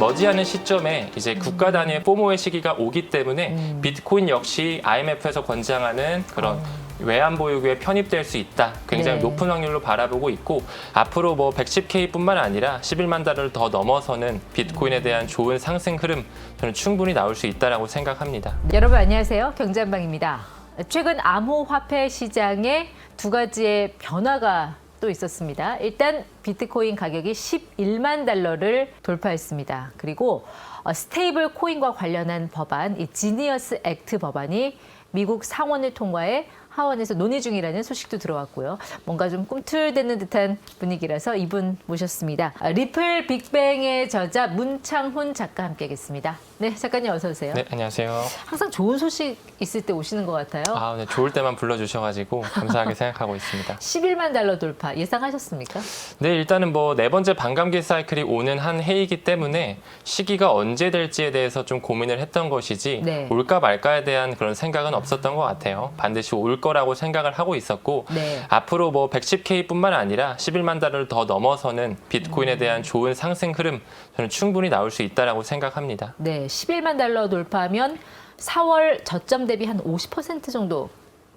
머지않은 시점에 이제 국가 단위의 포모의 시기가 오기 때문에 비트코인 역시 IMF에서 권장하는 그런 외환 보유고에 편입될 수 있다. 굉장히 높은 확률로 바라보고 있고 앞으로 뭐 110K뿐만 아니라 11만 달러를 더 넘어서는 비트코인에 대한 좋은 상승 흐름 저는 충분히 나올 수 있다라고 생각합니다. 여러분 안녕하세요. 경제한방입니다. 최근 암호화폐 시장에 두 가지의 변화가 또 있었습니다. 일단 비트코인 가격이 11만 달러를 돌파했습니다. 그리고 스테이블 코인과 관련한 법안, 이 지니어스 액트 법안이 미국 상원을 통과해 하원에서 논의 중이라는 소식도 들어왔고요. 뭔가 좀 꿈틀대는 듯한 분위기라서 이분 모셨습니다. 리플 빅뱅의 저자 문창훈 작가 함께하겠습니다. 네, 작가님 어서 오세요. 네, 안녕하세요. 항상 좋은 소식 있을 때 오시는 것 같아요. 네, 좋을 때만 불러주셔가지고 감사하게 생각하고 있습니다. 11만 달러 돌파 예상하셨습니까? 네, 일단은 뭐 네 번째 반감기 사이클이 오는 한 해이기 때문에 시기가 언제 될지에 대해서 좀 고민을 했던 것이지 올까 말까에 대한 그런 생각은 없었던 것 같아요. 반드시 올 거라고 생각을 하고 있었고 앞으로 뭐 110K뿐만 아니라 11만 달러를 더 넘어서는 비트코인에 대한 좋은 상승 흐름 저는 충분히 나올 수 있다라고 생각합니다. 네, 11만 달러 돌파하면 4월 저점 대비 한 50% 정도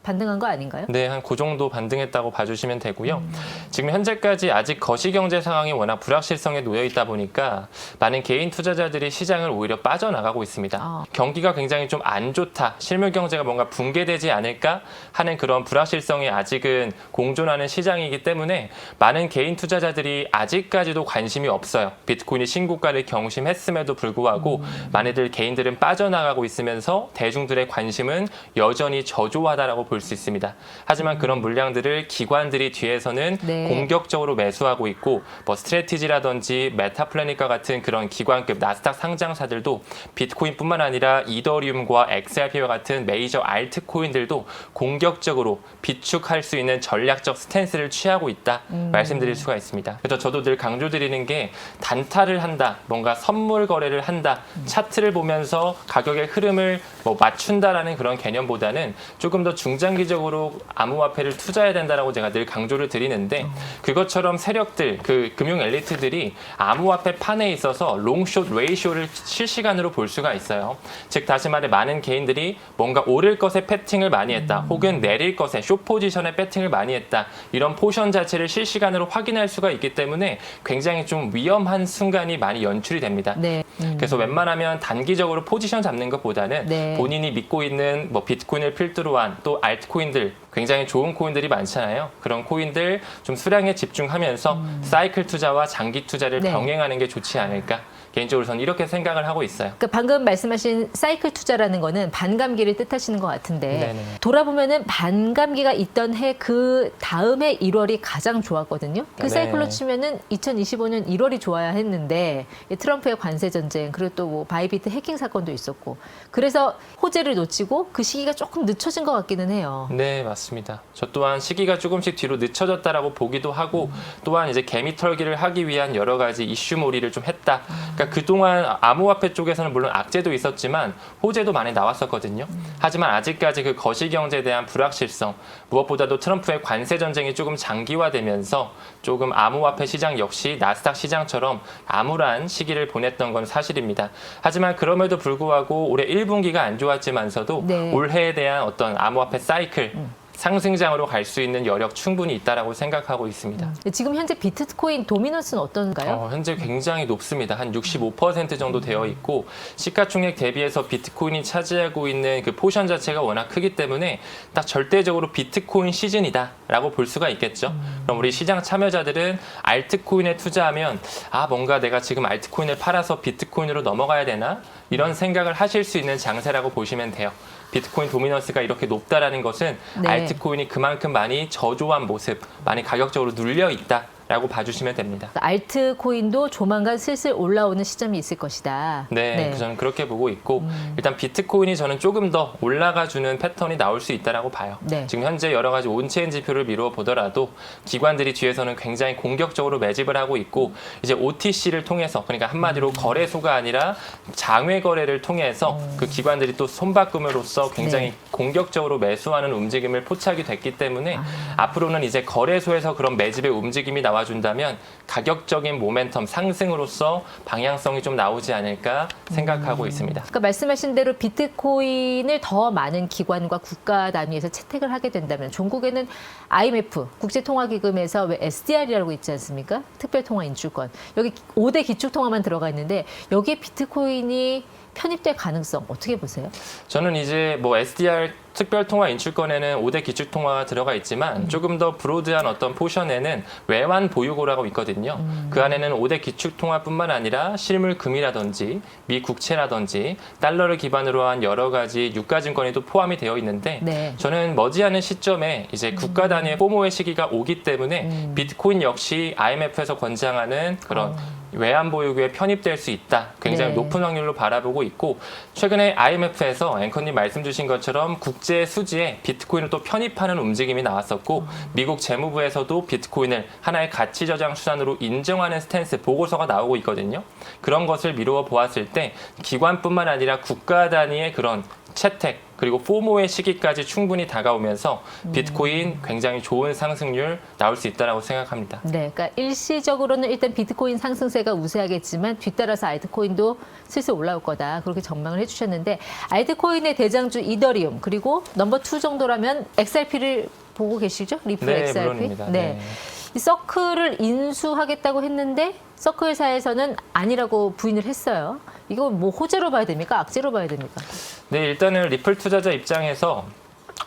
반등한 거 아닌가요? 네, 한 그 정도 반등했다고 봐주시면 되고요. 지금 현재까지 아직 거시경제 상황이 워낙 불확실성에 놓여 있다 보니까 많은 개인 투자자들이 시장을 오히려 빠져나가고 있습니다. 경기가 굉장히 좀 안 좋다, 실물 경제가 뭔가 붕괴되지 않을까 하는 그런 불확실성이 아직은 공존하는 시장이기 때문에 많은 개인 투자자들이 아직까지도 관심이 없어요. 비트코인이 신고가를 경신했음에도 불구하고 많이들 개인들은 빠져나가고 있으면서 대중들의 관심은 여전히 저조하다라고 볼 수 있습니다. 하지만 그런 물량들을 기관들이 뒤에서는 공격적으로 매수하고 있고 뭐 스트래티지라든지 메타플래닛과 같은 그런 기관급 나스닥 상장사들도 비트코인뿐만 아니라 이더리움과 XRP와 같은 메이저 알트코인들도 공격적으로 비축할 수 있는 전략적 스탠스를 취하고 있다 말씀드릴 수가 있습니다. 그래서 저도 늘 강조드리는 게 단타를 한다, 뭔가 선물 거래를 한다, 차트를 보면서 가격의 흐름을 뭐 맞춘다라는 그런 개념보다는 조금 더 중장기적으로 암호화폐를 투자해야 된다라고 제가 늘 강조를 드리는데 그것처럼 세력들, 그 금융 엘리트들이 암호화폐 판에 있어서 롱숏 레이쇼를 실시간으로 볼 수가 있어요. 즉 다시 말해 많은 개인들이 뭔가 오를 것에 패팅을 많이 했다, 혹은 내릴 것에 숏 포지션에 배팅을 많이 했다, 이런 포션 자체를 실시간으로 확인할 수가 있기 때문에 굉장히 좀 위험한 순간이 많이 연출이 됩니다. 그래서 웬만하면 단기적으로 포지션 잡는 것보다는 본인이 믿고 있는 뭐 비트코인을 필두로 한 또 알트코인들, 굉장히 좋은 코인들이 많잖아요. 그런 코인들 좀 수량에 집중하면서 사이클 투자와 장기 투자를 병행하는 게 좋지 않을까. 개인적으로 저는 이렇게 생각을 하고 있어요. 그러니까 방금 말씀하신 사이클 투자라는 거는 반감기를 뜻하시는 것 같은데 돌아보면은 반감기가 있던 해 그 다음 해 1월이 가장 좋았거든요. 그 사이클로 치면은 2025년 1월이 좋아야 했는데 트럼프의 관세 전쟁 그리고 또 뭐 바이비트 해킹 사건도 있었고 그래서 호재를 놓치고 그 시기가 조금 늦춰진 것 같기는 해요. 네, 맞습니다. 저 또한 시기가 조금씩 뒤로 늦춰졌다라고 보기도 하고 또한 이제 개미 털기를 하기 위한 여러 가지 이슈몰이를 좀 했다. 그러니까 그동안 암호화폐 쪽에서는 물론 악재도 있었지만 호재도 많이 나왔었거든요. 하지만 아직까지 그 거시경제에 대한 불확실성, 무엇보다도 트럼프의 관세 전쟁이 조금 장기화되면서 조금 암호화폐 시장 역시 나스닥 시장처럼 암울한 시기를 보냈던 건 사실입니다. 하지만 그럼에도 불구하고 올해 1분기가 안 좋았지만서도 올해에 대한 어떤 암호화폐 사이클 상승장으로 갈 수 있는 여력 충분히 있다라고 생각하고 있습니다. 지금 현재 비트코인 도미넌스는 어떤가요? 현재 굉장히 높습니다. 한 65% 정도 되어 있고 시가총액 대비해서 비트코인이 차지하고 있는 그 포션 자체가 워낙 크기 때문에 딱 절대적으로 비트코인 시즌이다라고 볼 수가 있겠죠. 그럼 우리 시장 참여자들은 알트코인에 투자하면 뭔가 내가 지금 알트코인을 팔아서 비트코인으로 넘어가야 되나? 이런 생각을 하실 수 있는 장세라고 보시면 돼요. 비트코인 도미넌스가 이렇게 높다라는 것은 알트코인이 그만큼 많이 저조한 모습, 많이 가격적으로 눌려 있다라고 봐주시면 됩니다. 알트코인도 조만간 슬슬 올라오는 시점이 있을 것이다. 저는 그렇게 보고 있고 일단 비트코인이 저는 조금 더 올라가주는 패턴이 나올 수 있다라고 봐요. 지금 현재 여러 가지 온체인 지표를 미루어 보더라도 기관들이 뒤에서는 굉장히 공격적으로 매집을 하고 있고 이제 OTC를 통해서 그러니까 한마디로 거래소가 아니라 장외 거래를 통해서 그 기관들이 또 손바꿈으로써 굉장히 공격적으로 매수하는 움직임을 포착이 됐기 때문에 앞으로는 이제 거래소에서 그런 매집의 움직임이 나와준다면 가격적인 모멘텀 상승으로서 방향성이 좀 나오지 않을까 생각하고 있습니다. 그러니까 말씀하신 대로 비트코인을 더 많은 기관과 국가 단위에서 채택을 하게 된다면 종국에는 IMF, 국제통화기금에서 왜 SDR이라고 있지 않습니까? 특별통화인출권. 여기 5대 기축통화만 들어가 있는데 여기에 비트코인이 편입될 가능성 어떻게 보세요? 저는 이제 뭐 SDR 특별통화 인출권에는 5대 기축통화가 들어가 있지만 조금 더 브로드한 어떤 포션에는 외환 보유고라고 있거든요. 그 안에는 5대 기축통화뿐만 아니라 실물금이라든지 미국채라든지 달러를 기반으로 한 여러 가지 유가증권이 또 포함이 되어 있는데 네. 저는 머지않은 시점에 이제 국가 단위의 포모의 시기가 오기 때문에 비트코인 역시 IMF에서 권장하는 그런 외환 보유고에 편입될 수 있다. 굉장히 네. 높은 확률로 바라보고 있고 최근에 IMF에서 앵커님 말씀 주신 것처럼 국제 수지에 비트코인을 또 편입하는 움직임이 나왔었고 미국 재무부에서도 비트코인을 하나의 가치 저장 수단으로 인정하는 스탠스 보고서가 나오고 있거든요. 그런 것을 미루어 보았을 때 기관뿐만 아니라 국가 단위의 그런 채택 그리고 포모의 시기까지 충분히 다가오면서 비트코인 굉장히 좋은 상승률 나올 수 있다고 생각합니다. 네, 그러니까 일시적으로는 일단 비트코인 상승세가 우세하겠지만 뒤따라서 알트코인도 슬슬 올라올 거다 그렇게 전망을 해주셨는데 알트코인의 대장주 이더리움 그리고 넘버 2 정도라면 XRP를 보고 계시죠? 리플 네, XRP. 물론입니다. 네. 네. 이 서클을 인수하겠다고 했는데 서클사에서는 아니라고 부인을 했어요. 이거 뭐 호재로 봐야 됩니까? 악재로 봐야 됩니까? 네, 일단은 리플 투자자 입장에서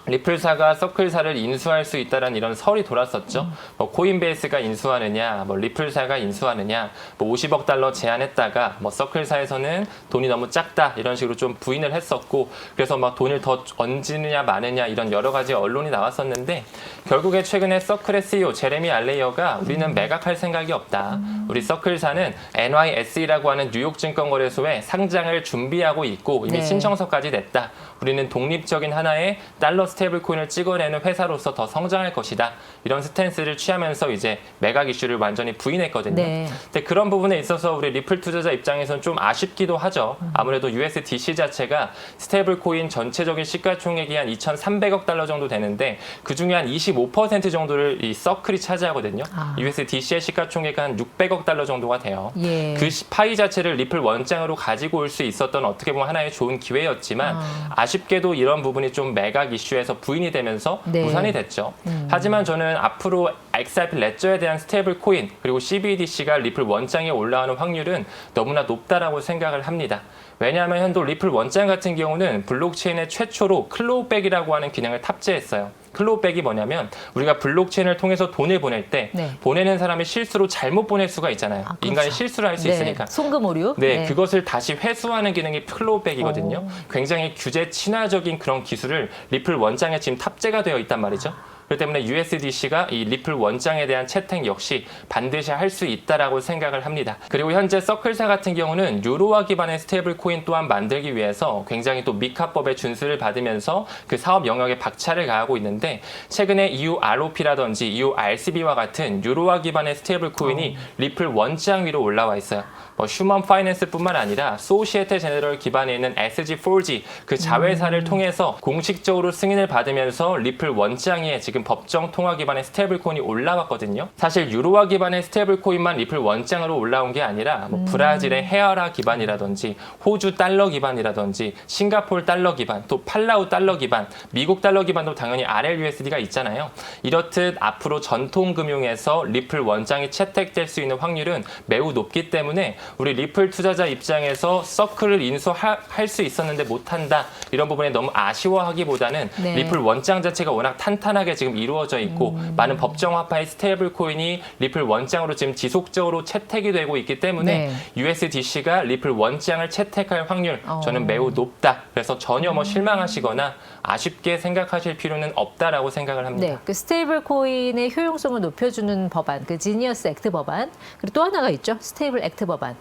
리플사가 서클사를 인수할 수 있다는 이런 설이 돌았었죠. 뭐 코인베이스가 인수하느냐, 뭐 리플사가 인수하느냐, 뭐 50억 달러 제안했다가 뭐 서클사에서는 돈이 너무 작다 이런 식으로 좀 부인을 했었고 그래서 막 돈을 더 얹느냐 마느냐 이런 여러 가지 언론이 나왔었는데 결국에 최근에 서클의 CEO 제레미 알레이어가 우리는 매각할 생각이 없다. 우리 서클사는 NYSE라고 하는 뉴욕 증권거래소에 상장을 준비하고 있고 이미 네. 신청서까지 냈다. 우리는 독립적인 하나의 달러 스테이블 코인을 찍어내는 회사로서 더 성장할 것이다. 이런 스탠스를 취하면서 이제 매각 이슈를 완전히 부인했거든요. 네. 근데 그런 부분에 있어서 우리 리플 투자자 입장에서는 좀 아쉽기도 하죠. 아무래도 USDC 자체가 스테이블 코인 전체적인 시가총액이 한 2,300억 달러 정도 되는데 그중에 한 25% 정도를 이 서클이 차지하거든요. USDC의 시가총액은 한 600억 달러 정도가 돼요. 예. 그 파이 자체를 리플 원장으로 가지고 올 수 있었던 어떻게 보면 하나의 좋은 기회였지만 아쉽게도 이런 부분이 좀 매각 이슈에서 부인이 되면서 네. 무산이 됐죠. 하지만 저는 앞으로 XRP 레저에 대한 스테이블 코인 그리고 CBDC가 리플 원장에 올라가는 확률은 너무나 높다라고 생각을 합니다. 왜냐하면 현재 리플 원장 같은 경우는 블록체인의 최초로 클로우백이라고 하는 기능을 탑재했어요. 클로우백이 뭐냐면 우리가 블록체인을 통해서 돈을 보낼 때 네. 보내는 사람이 실수로 잘못 보낼 수가 있잖아요. 그렇죠. 인간이 실수를 할 수 네. 있으니까. 송금 오류. 네, 그것을 다시 회수하는 기능이 클로우백이거든요. 굉장히 규제 친화적인 그런 기술을 리플 원장에 지금 탑재가 되어 있단 말이죠. 그렇기 때문에 USDC가 이 리플 원장에 대한 채택 역시 반드시 할 수 있다라고 생각을 합니다. 그리고 현재 서클사 같은 경우는 유로화 기반의 스테이블 코인 또한 만들기 위해서 굉장히 또 미카법의 준수를 받으면서 그 사업 영역에 박차를 가하고 있는데 최근에 EU ROP라든지 EU RCB와 같은 유로화 기반의 스테이블 코인이 리플 원장 위로 올라와 있어요. 뭐 휴먼 파이낸스뿐만 아니라 소시에테 제너럴 기반에 있는 SG4G 그 자회사를 통해서 공식적으로 승인을 받으면서 리플 원장에 지금 법정 통화 기반의 스테이블 코인이 올라왔거든요. 사실 유로화 기반의 스테이블 코인만 리플 원장으로 올라온 게 아니라 뭐 브라질의 헤아라 기반이라든지 호주 달러 기반이라든지 싱가포르 달러 기반 또 팔라우 달러 기반 미국 달러 기반도 당연히 RLUSD가 있잖아요. 이렇듯 앞으로 전통 금융에서 리플 원장이 채택될 수 있는 확률은 매우 높기 때문에 우리 리플 투자자 입장에서 서클을 인수할 수 있었는데 못한다 이런 부분에 너무 아쉬워하기보다는 네. 리플 원장 자체가 워낙 탄탄하게 지금 이루어져 있고 많은 법정화폐의 스테이블 코인이 리플 원장으로 지금 지속적으로 채택이 되고 있기 때문에 네. USDC가 리플 원장을 채택할 확률 저는 매우 높다. 그래서 전혀 뭐 실망하시거나 아쉽게 생각하실 필요는 없다라고 생각을 합니다. 네, 그 스테이블 코인의 효용성을 높여주는 법안, 그 지니어스 액트 법안, 그리고 또 하나가 있죠, 스테이블 액트 법안.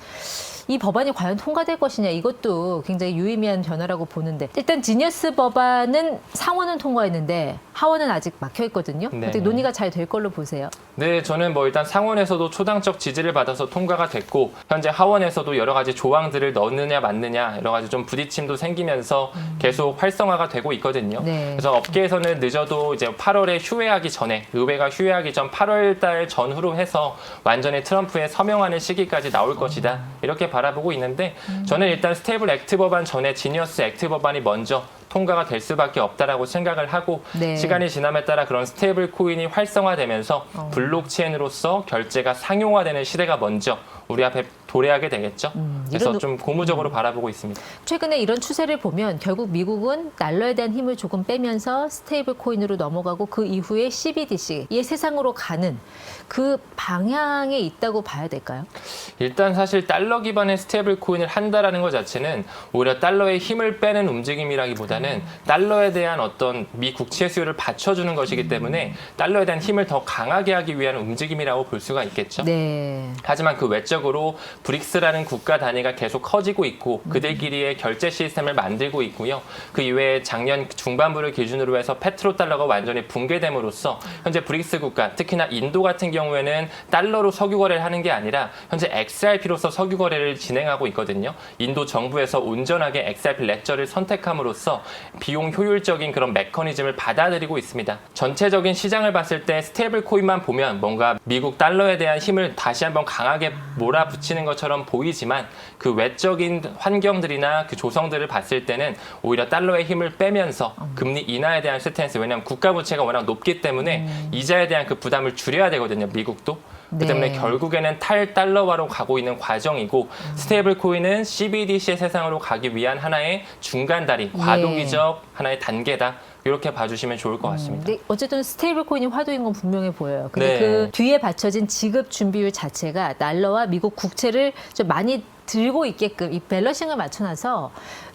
이 법안이 과연 통과될 것이냐 이것도 굉장히 유의미한 변화라고 보는데 일단 지니어스 법안은 상원은 통과했는데 하원은 아직 막혀 있거든요. 네. 어떻게 논의가 잘 될 걸로 보세요? 네, 저는 뭐 일단 상원에서도 초당적 지지를 받아서 통과가 됐고 현재 하원에서도 여러 가지 조항들을 넣느냐 맞느냐 여러 가지 좀 부딪힘도 생기면서 계속 활성화가 되고 있거든요. 네. 그래서 업계에서는 늦어도 이제 8월에 휴회하기 전에 의회가 휴회하기 전 8월 달 전후로 해서 완전히 트럼프에 서명하는 시기까지 나올 것이다. 이렇게 바라보고 있는데 저는 일단 스테이블 액트 법안 전에 지니어스 액트 법안이 먼저 통과가 될 수밖에 없다라고 생각을 하고 네. 시간이 지남에 따라 그런 스테이블 코인이 활성화되면서 블록체인으로서 결제가 상용화되는 시대가 먼저 우리 앞에 도래하게 되겠죠. 그래서 이런 좀 고무적으로 바라보고 있습니다. 최근에 이런 추세를 보면 결국 미국은 달러에 대한 힘을 조금 빼면서 스테이블 코인으로 넘어가고 그 이후에 CBDC의 세상으로 가는 그 방향에 있다고 봐야 될까요? 일단 사실 달러 기반의 스테이블 코인을 한다라는 것 자체는 오히려 달러의 힘을 빼는 움직임이라기보다는 달러에 대한 어떤 미 국채 수요를 받쳐주는 것이기 때문에 달러에 대한 힘을 더 강하게 하기 위한 움직임이라고 볼 수가 있겠죠. 네. 하지만 그 외적으로 브릭스라는 국가 단위가 계속 커지고 있고 그들끼리의 결제 시스템을 만들고 있고요. 그 이외에 작년 중반부를 기준으로 해서 페트로달러가 완전히 붕괴됨으로써 현재 브릭스 국가, 특히나 인도 같은 경우에는 달러로 석유 거래를 하는 게 아니라 현재 XRP로서 석유 거래를 진행하고 있거든요. 인도 정부에서 온전하게 XRP 레저를 선택함으로써 비용 효율적인 그런 메커니즘을 받아들이고 있습니다. 전체적인 시장을 봤을 때 스테이블 코인만 보면 뭔가 미국 달러에 대한 힘을 다시 한번 강하게 몰아붙이는 것처럼 보이지만 그 외적인 환경들이나 그 조성들을 봤을 때는 오히려 달러의 힘을 빼면서 금리 인하에 대한 스탠스, 왜냐하면 국가 부채가 워낙 높기 때문에 이자에 대한 그 부담을 줄여야 되거든요, 미국도. 그 때문에 네. 결국에는 탈달러화로 가고 있는 과정이고 스테이블 코인은 CBDC의 세상으로 가기 위한 하나의 중간 다리, 과도기적 하나의 단계다. 이렇게 봐주시면 좋을 것 같습니다. 근데 어쨌든 스테이블 코인이 화두인 건 분명해 보여요. 근데 네. 그 뒤에 받쳐진 지급 준비율 자체가 달러와 미국 국채를 좀 많이 들고 있게끔 이 밸런싱을 맞춰놔서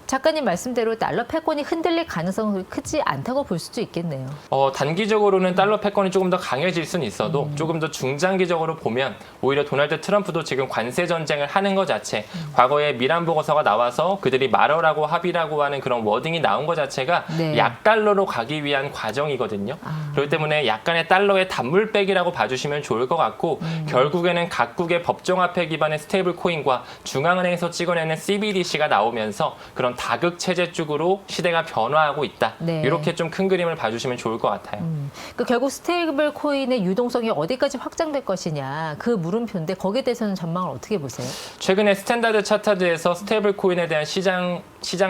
작가님 말씀대로 달러 패권이 흔들릴 가능성은 크지 않다고 볼 수도 있겠네요. 단기적으로는 달러 패권이 조금 더 강해질 수는 있어도 조금 더 중장기적으로 보면 오히려 도널드 트럼프도 지금 관세 전쟁을 하는 것 자체, 과거에 미란 보고서가 나와서 그들이 말어라고 합의라고 하는 그런 워딩이 나온 것 자체가 네. 약달러로 가기 위한 과정이거든요. 그렇기 때문에 약간의 달러의 단물백이라고 봐주시면 좋을 것 같고 결국에는 각국의 법정화폐 기반의 스테이블 코인과 중앙은행에서 찍어내는 CBDC가 나오면서 그런 다극 체제 쪽으로 시대가 변화하고 있다. 네. 이렇게 좀 큰 그림을 봐주시면 좋을 것 같아요. 그 결국 스테이블 코인의 유동성이 어디까지 확장될 것이냐 그 물음표인데 거기에 대해서는 전망을 어떻게 보세요? 최근에 스탠다드 차트드에서 스테이블 코인에 대한 시장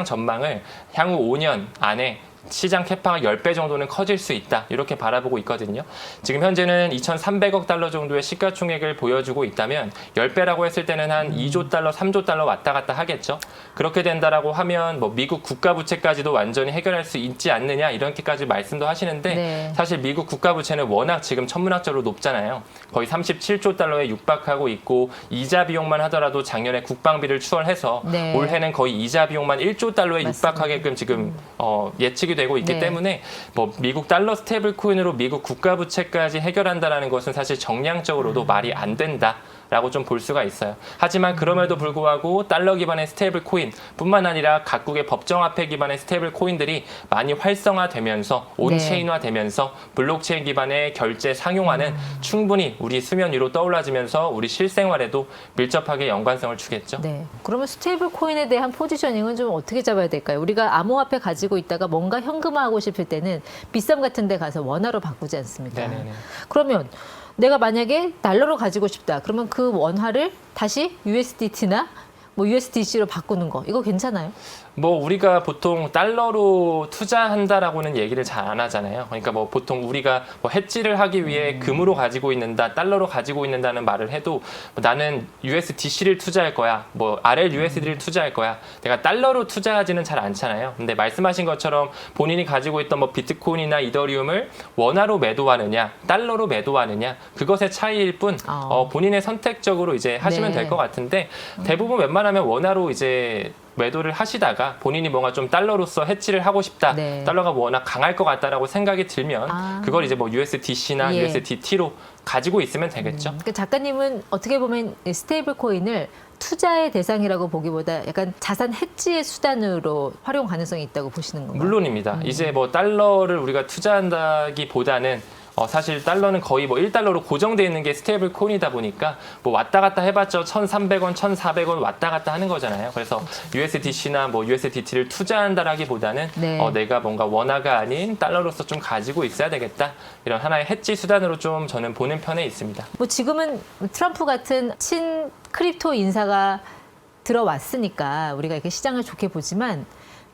전망을 향후 5년 안에 시장 캐파가 10배 정도는 커질 수 있다. 이렇게 바라보고 있거든요. 지금 현재는 2,300억 달러 정도의 시가총액을 보여주고 있다면 10배라고 했을 때는 한 2조 달러, 3조 달러 왔다 갔다 하겠죠. 그렇게 된다라고 하면 뭐 미국 국가 부채까지도 완전히 해결할 수 있지 않느냐 이렇게까지 말씀도 하시는데 네. 사실 미국 국가 부채는 워낙 지금 천문학적으로 높잖아요. 거의 37조 달러에 육박하고 있고 이자 비용만 하더라도 작년에 국방비를 추월해서 네. 올해는 거의 이자 비용만 1조 달러에 맞습니다. 육박하게끔 지금 예측이 되고 있기 네. 때문에 뭐 미국 달러 스테이블 코인으로 미국 국가 부채까지 해결한다라는 것은 사실 정량적으로도 말이 안 된다. 라고 좀 볼 수가 있어요. 하지만 그럼에도 불구하고 달러 기반의 스테이블 코인뿐만 아니라 각국의 법정화폐 기반의 스테이블 코인들이 많이 활성화되면서 온체인화되면서 블록체인 기반의 결제 상용화는 충분히 우리 수면 위로 떠올라지면서 우리 실생활에도 밀접하게 연관성을 주겠죠. 네. 그러면 스테이블 코인에 대한 포지셔닝은 좀 어떻게 잡아야 될까요? 우리가 암호화폐 가지고 있다가 뭔가 현금화하고 싶을 때는 비쌈 같은 데 가서 원화로 바꾸지 않습니까? 네네네. 그러면 내가 만약에 달러로 가지고 싶다. 그러면 그 원화를 다시 USDT나 뭐 USDC로 바꾸는 거. 이거 괜찮아요? 뭐 우리가 보통 달러로 투자한다라고는 얘기를 잘 안 하잖아요. 그러니까 뭐 보통 우리가 뭐 해지를 하기 위해 금으로 가지고 있는다, 달러로 가지고 있는다는 말을 해도 뭐 나는 USDC를 투자할 거야, 뭐 RLUSD를 투자할 거야. 내가 달러로 투자하지는 잘 않잖아요. 근데 말씀하신 것처럼 본인이 가지고 있던 뭐 비트코인이나 이더리움을 원화로 매도하느냐, 달러로 매도하느냐 그것의 차이일 뿐 본인의 선택적으로 이제 하시면 네. 될 것 같은데 대부분 웬만하면 원화로 이제 매도를 하시다가 본인이 뭔가 좀 달러로서 해치를 하고 싶다. 네. 달러가 워낙 강할 것 같다라고 생각이 들면 그걸 이제 뭐 USDC나 예. USDT로 가지고 있으면 되겠죠. 그 작가님은 어떻게 보면 이 스테이블 코인을 투자의 대상이라고 보기보다 약간 자산 해지의 수단으로 활용 가능성이 있다고 보시는 건가요? 물론입니다. 이제 뭐 달러를 우리가 투자한다기보다는 사실 달러는 거의 뭐 1달러로 고정되어 있는 게 스테이블 코인이다 보니까 뭐 왔다 갔다 해봤자 1,300원, 1,400원 왔다 갔다 하는 거잖아요. 그래서 USDC나 뭐 USDT를 투자한다라기보다는 네. 내가 뭔가 원화가 아닌 달러로서 좀 가지고 있어야 되겠다. 이런 하나의 해지 수단으로 좀 저는 보는 편에 있습니다. 뭐 지금은 트럼프 같은 친 크립토 인사가 들어왔으니까 우리가 이렇게 시장을 좋게 보지만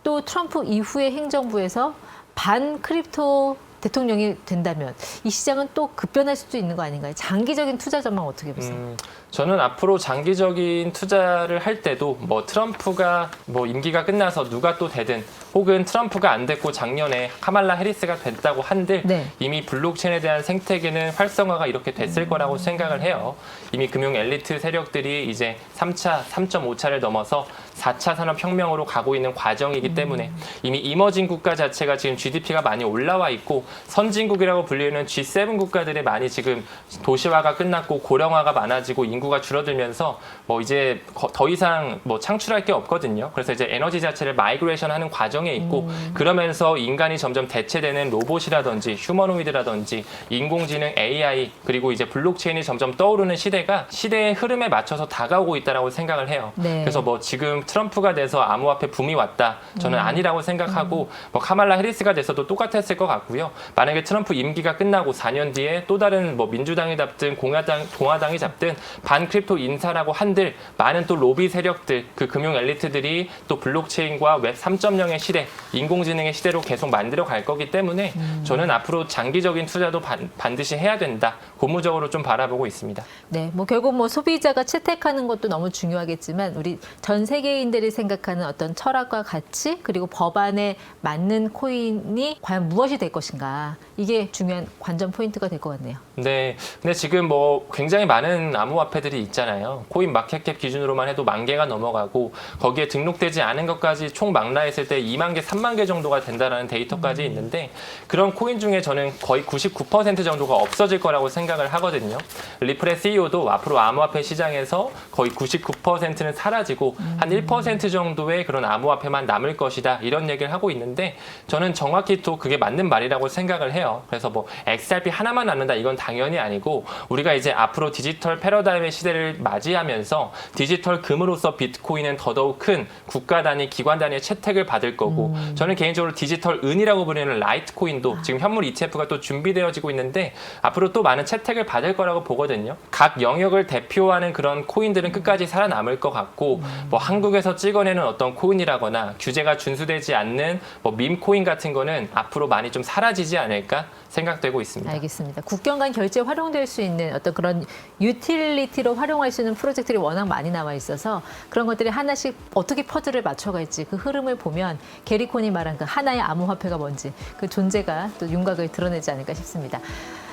또 트럼프 이후의 행정부에서 반 크립토 대통령이 된다면 이 시장은 또 급변할 수도 있는 거 아닌가요? 장기적인 투자 전망 어떻게 보세요? 저는 앞으로 장기적인 투자를 할 때도 뭐 트럼프가 뭐 임기가 끝나서 누가 또 되든 혹은 트럼프가 안 됐고 작년에 카말라 해리스가 됐다고 한들 네. 이미 블록체인에 대한 생태계는 활성화가 이렇게 됐을 거라고 생각을 해요. 이미 금융 엘리트 세력들이 이제 3차, 3.5차를 넘어서 4차 산업혁명으로 가고 있는 과정이기 때문에 이미 이머징 국가 자체가 지금 GDP가 많이 올라와 있고 선진국이라고 불리는 G7 국가들이 많이 지금 도시화가 끝났고 고령화가 많아지고 인구가 줄어들면서 뭐 이제 더 이상 뭐 창출할 게 없거든요. 그래서 이제 에너지 자체를 마이그레이션 하는 과정에 있고 그러면서 인간이 점점 대체되는 로봇이라든지 휴머노이드라든지 인공지능 AI 그리고 이제 블록체인이 점점 떠오르는 시대가 시대의 흐름에 맞춰서 다가오고 있다라고 생각을 해요. 네. 그래서 뭐 지금 트럼프가 돼서 암호화폐 붐이 왔다. 저는 아니라고 생각하고 뭐 카말라 해리스가 돼서도 똑같았을 것 같고요. 만약에 트럼프 임기가 끝나고 4년 뒤에 또 다른 뭐 민주당이 잡든 공화당이 잡든 반 크립토 인사라고 한들 많은 또 로비 세력들 그 금융 엘리트들이 또 블록체인과 웹 3.0의 시대, 인공지능의 시대로 계속 만들어 갈 거기 때문에 저는 앞으로 장기적인 투자도 반드시 해야 된다. 고무적으로 좀 바라보고 있습니다. 네, 뭐 결국 뭐 소비자가 채택하는 것도 너무 중요하겠지만 우리 전 세계인들이 생각하는 어떤 철학과 가치 그리고 법안에 맞는 코인이 과연 무엇이 될 것인가 이게 중요한 관전 포인트가 될 것 같네요. 네, 근데 지금 뭐 굉장히 많은 암호화폐들이 있잖아요. 코인 마켓캡 기준으로만 해도 10,000개가 넘어가고 거기에 등록되지 않은 것까지 총 망라했을 때 20,000개, 30,000개 정도가 된다는 데이터까지 있는데 그런 코인 중에 저는 거의 99% 정도가 없어질 거라고 생각을 하거든요. 리플의 CEO도 앞으로 암호화폐 시장에서 거의 99%는 사라지고 한 1% 정도의 그런 암호화폐만 남을 것이다 이런 얘기를 하고 있는데 저는 정확히 또 그게 맞는 말이라고 생각을 해요. 그래서 뭐 XRP 하나만 남는다 이건 당연히 아니고 우리가 이제 앞으로 디지털 패러다임의 시대를 맞이하면서 디지털 금으로서 비트코인은 더더욱 큰 국가 단위, 기관 단위의 채택을 받을 거고 저는 개인적으로 디지털 은이라고 부르는 라이트코인도 지금 현물 ETF가 또 준비되어지고 있는데 앞으로 또 많은 채택을 받을 거라고 보거든요. 각 영역을 대표하는 그런 코인들은 끝까지 살아남을 것 같고 뭐 한국에서 찍어내는 어떤 코인이라거나 규제가 준수되지 않는 뭐 밈코인 같은 거는 앞으로 많이 좀 사라지지 않을까 생각되고 있습니다. 알겠습니다. 국경 간 결제 활용될 수 있는 어떤 그런 유틸리티로 활용할 수 있는 프로젝트들이 워낙 많이 나와 있어서 그런 것들이 하나씩 어떻게 퍼즐을 맞춰갈지 그 흐름을 보면 게리콘이 말한 그 하나의 암호화폐가 뭔지 그 존재가 또 윤곽을 드러내지 않을까 싶습니다.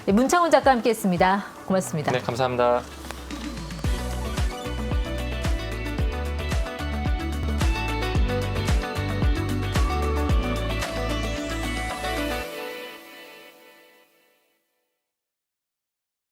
문창훈 작가와 함께했습니다. 고맙습니다. 네, 감사합니다.